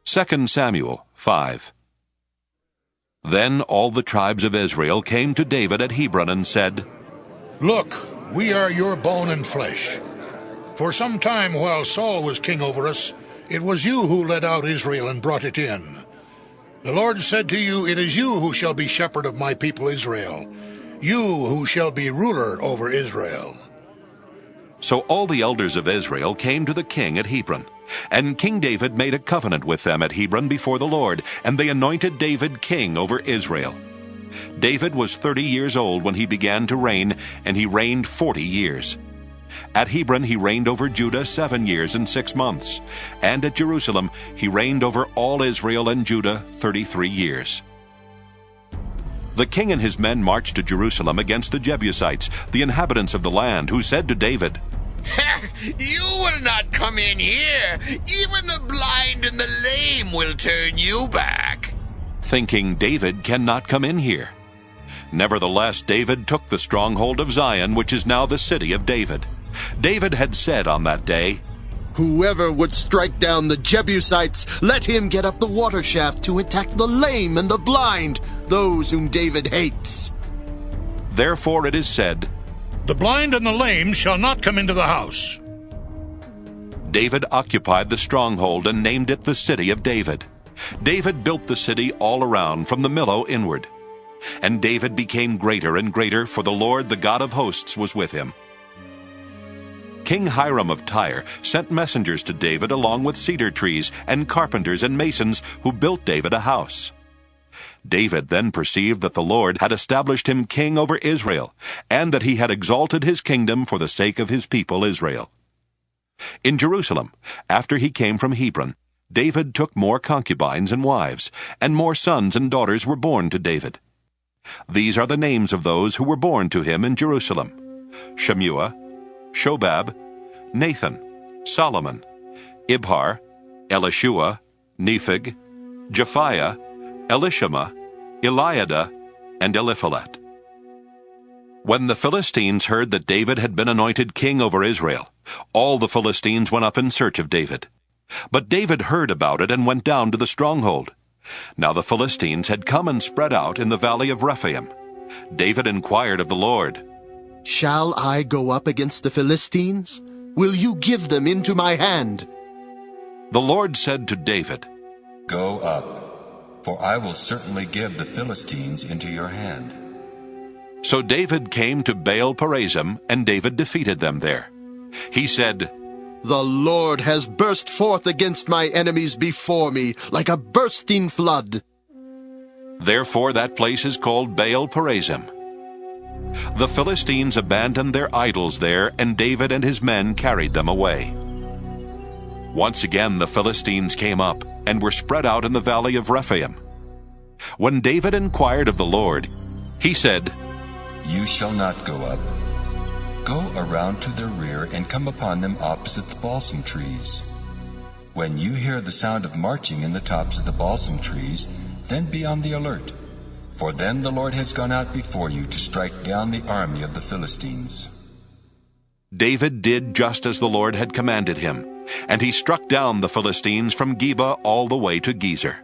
2 Samuel 5. Then all the tribes of Israel came to David at Hebron and said, Look, we are your bone and flesh. For some time while Saul was king over us, it was you who led out Israel and brought it in. The Lord said to you, It is you who shall be shepherd of my people Israel, you who shall be ruler over Israel. So all the elders of Israel came to the king at Hebron, and King David made a covenant with them at Hebron before the Lord, and they anointed David king over Israel. David was 30 years old when he began to reign, and he reigned 40 years. At Hebron he reigned over Judah 7 years and 6 months, and at Jerusalem he reigned over all Israel and Judah 33 years. The king and his men marched to Jerusalem against the Jebusites, the inhabitants of the land, who said to David, You will not come in here. Even the blind and the lame will turn you back. Thinking David cannot come in here. Nevertheless, David took the stronghold of Zion, which is now the city of David. David had said on that day, Whoever would strike down the Jebusites, let him get up the water shaft to attack the lame and the blind, those whom David hates. Therefore it is said, The blind and the lame shall not come into the house. David occupied the stronghold and named it the city of David. David built the city all around, from the Millo inward. And David became greater and greater, for the Lord, the God of hosts, was with him. King Hiram of Tyre sent messengers to David along with cedar trees and carpenters and masons who built David a house. David then perceived that the Lord had established him king over Israel, and that he had exalted his kingdom for the sake of his people Israel. In Jerusalem, after he came from Hebron, David took more concubines and wives, and more sons and daughters were born to David. These are the names of those who were born to him in Jerusalem: Shemuah, Shobab, Nathan, Solomon, Ibhar, Elishua, Nepheg, Japhiah, Elishama, Eliada, and Eliphalet. When the Philistines heard that David had been anointed king over Israel, all the Philistines went up in search of David. But David heard about it and went down to the stronghold. Now the Philistines had come and spread out in the valley of Rephaim. David inquired of the Lord, Shall I go up against the Philistines? Will you give them into my hand? The Lord said to David, Go up, for I will certainly give the Philistines into your hand. So David came to Baal-perazim, and David defeated them there. He said, The Lord has burst forth against my enemies before me, like a bursting flood. Therefore that place is called Baal-perazim. The Philistines abandoned their idols there, and David and his men carried them away. Once again the Philistines came up, and were spread out in the valley of Rephaim. When David inquired of the Lord, he said, You shall not go up. Go around to their rear and come upon them opposite the balsam trees. When you hear the sound of marching in the tops of the balsam trees, then be on the alert. For then the Lord has gone out before you to strike down the army of the Philistines. David did just as the Lord had commanded him, and he struck down the Philistines from Geba all the way to Gezer.